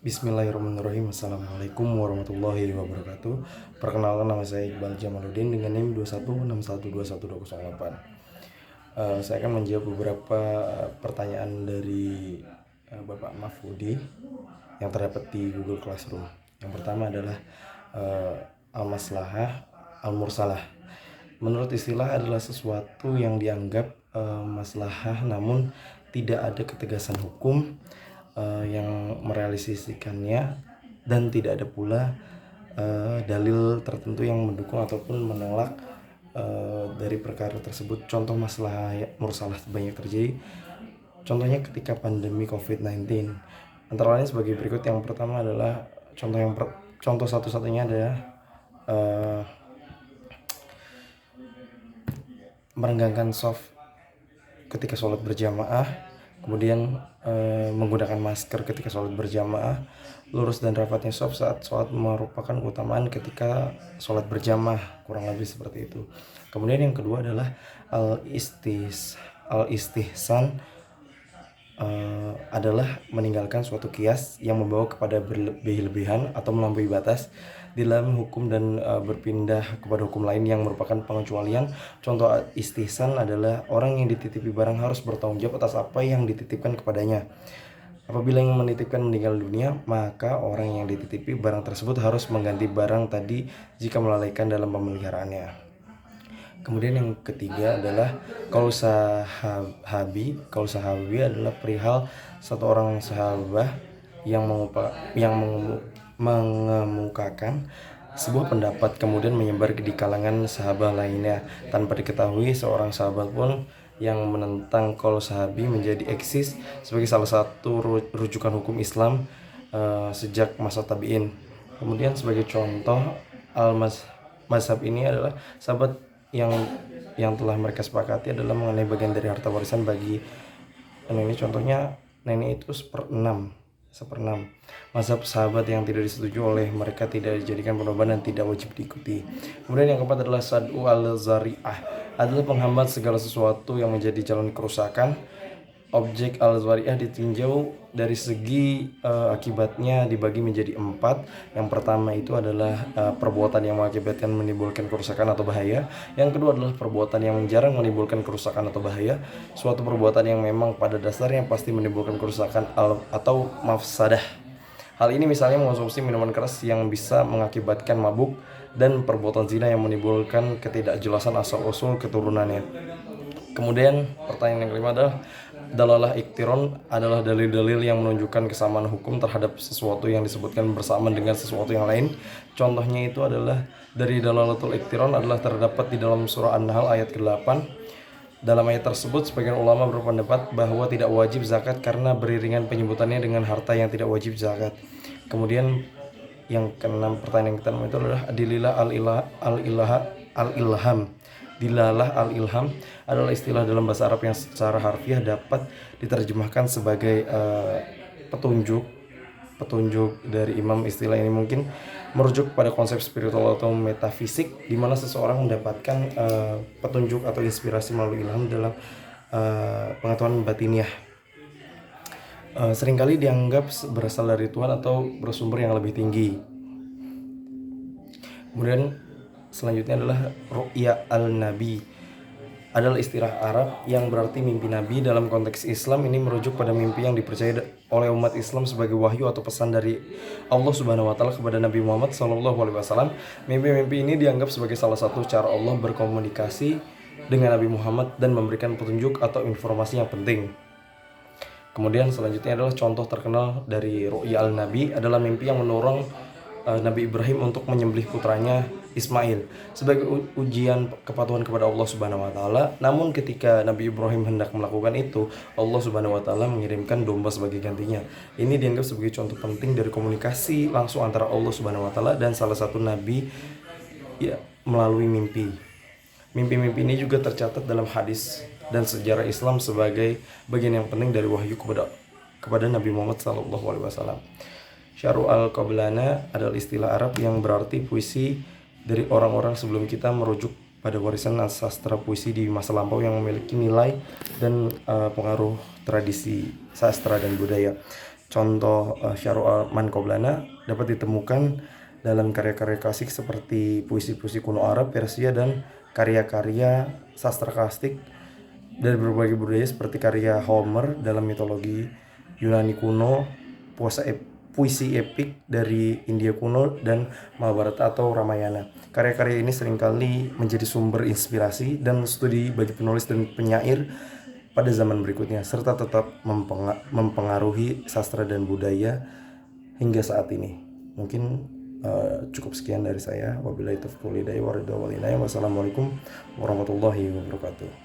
Bismillahirrahmanirrahim. Assalamualaikum warahmatullahi wabarakatuh. Perkenalkan, nama saya Iqbal Jamaluddin dengan NIM 21612128. Saya akan menjawab beberapa pertanyaan dari Bapak Mahfudi yang terdapat di Google Classroom. Yang pertama adalah al-maslahah, al-mursalah. Menurut istilah adalah sesuatu yang dianggap maslahah namun tidak ada ketegasan hukum yang merealisasikannya, dan tidak ada pula dalil tertentu yang mendukung ataupun menolak dari perkara tersebut. Contoh masalah mursalah banyak terjadi, contohnya ketika pandemi COVID-19, antara lain sebagai berikut. Yang pertama adalah contoh satu-satunya adalah merenggangkan shaf ketika sholat berjamaah, kemudian menggunakan masker ketika sholat berjamaah, lurus dan rapatnya shaf saat sholat merupakan keutamaan ketika sholat berjamaah, kurang lebih seperti itu. Kemudian yang kedua adalah al-istihsan, adalah meninggalkan suatu kias yang membawa kepada berlebih-lebihan atau melampaui batas di dalam hukum dan berpindah kepada hukum lain yang merupakan pengecualian. Contoh istihsan adalah orang yang dititipi barang harus bertanggung jawab atas apa yang dititipkan kepadanya. Apabila yang menitipkan meninggal dunia, maka orang yang dititipi barang tersebut harus mengganti barang tadi jika melalaikan dalam pemeliharaannya. Kemudian yang ketiga adalah qaul sahabi. Qaul sahabi adalah perihal satu orang sahabat yang mengemukakan sebuah pendapat kemudian menyebar di kalangan sahabat lainnya tanpa diketahui seorang sahabat pun yang menentang qaul sahabi menjadi eksis sebagai salah satu rujukan hukum Islam sejak masa tabi'in. Kemudian sebagai contoh al-mazhab ini adalah sahabat yang telah mereka sepakati adalah mengenai bagian dari harta warisan bagi ini. Contohnya nenek itu seperenam. Mazhab sahabat yang tidak disetujui oleh mereka tidak dijadikan pedoman dan tidak wajib diikuti. Kemudian yang keempat adalah sad'u al-zari'ah, adalah penghambat segala sesuatu yang menjadi jalan kerusakan. Objek al-zari'ah ditinjau dari segi akibatnya dibagi menjadi 4. Yang pertama itu adalah perbuatan yang mengakibatkan menimbulkan kerusakan atau bahaya. Yang kedua adalah perbuatan yang jarang menimbulkan kerusakan atau bahaya. Suatu perbuatan yang memang pada dasarnya pasti menimbulkan kerusakan atau mafsadah. Hal ini misalnya mengonsumsi minuman keras yang bisa mengakibatkan mabuk, dan perbuatan zina yang menimbulkan ketidakjelasan asal-usul keturunannya. Kemudian pertanyaan yang kelima adalah dalalah iktiron, adalah dalil-dalil yang menunjukkan kesamaan hukum terhadap sesuatu yang disebutkan bersamaan dengan sesuatu yang lain. Contohnya itu adalah dari dalalatul iktiron adalah terdapat di dalam surah An-Nahl ayat ke-8. Dalam ayat tersebut sebagian ulama berpendapat bahwa tidak wajib zakat karena beriringan penyebutannya dengan harta yang tidak wajib zakat. Kemudian yang keenam, pertanyaan yang keenam itu adalah adilah al-ilham. Dilalah al-ilham adalah istilah dalam bahasa Arab yang secara harfiah dapat diterjemahkan sebagai petunjuk dari imam. Istilah ini mungkin merujuk pada konsep spiritual atau metafisik, di mana seseorang mendapatkan petunjuk atau inspirasi melalui ilham dalam pengetahuan batiniah. Seringkali dianggap berasal dari Tuhan atau bersumber yang lebih tinggi. Kemudian selanjutnya adalah ru'ya al-nabi, adalah istilah Arab yang berarti mimpi Nabi. Dalam konteks Islam ini merujuk pada mimpi yang dipercaya oleh umat Islam sebagai wahyu atau pesan dari Allah Subhanahu wa taala kepada Nabi Muhammad SAW. Mimpi-mimpi ini dianggap sebagai salah satu cara Allah berkomunikasi dengan Nabi Muhammad dan memberikan petunjuk atau informasi yang penting. Kemudian selanjutnya adalah contoh terkenal dari ru'ya al-nabi adalah mimpi yang mendorong Nabi Ibrahim untuk menyembelih putranya Ismail sebagai ujian kepatuhan kepada Allah Subhanahu wa taala. Namun ketika Nabi Ibrahim hendak melakukan itu, Allah Subhanahu wa taala mengirimkan domba sebagai gantinya. Ini dianggap sebagai contoh penting dari komunikasi langsung antara Allah Subhanahu wa taala dan salah satu nabi melalui mimpi. Mimpi-mimpi ini juga tercatat dalam hadis dan sejarah Islam sebagai bagian yang penting dari wahyu kepada Nabi Muhammad SAW. Syaru al-Qablana adalah istilah Arab yang berarti puisi dari orang-orang sebelum kita, merujuk pada warisan sastra puisi di masa lampau yang memiliki nilai dan pengaruh tradisi sastra dan budaya. Contoh Syarul Man Qoblana dapat ditemukan dalam karya-karya klasik seperti puisi-puisi kuno Arab, Persia, dan karya-karya sastra klasik dari berbagai budaya seperti karya Homer dalam mitologi Yunani kuno, puisi epik dari India kuno, dan Mahabharata atau Ramayana. Karya-karya ini seringkali menjadi sumber inspirasi dan studi bagi penulis dan penyair pada zaman berikutnya, serta tetap mempengaruhi sastra dan budaya hingga saat ini. Mungkin cukup sekian dari saya. Wabillahi taufiq wal hidayah. Wassalamualaikum warahmatullahi wabarakatuh.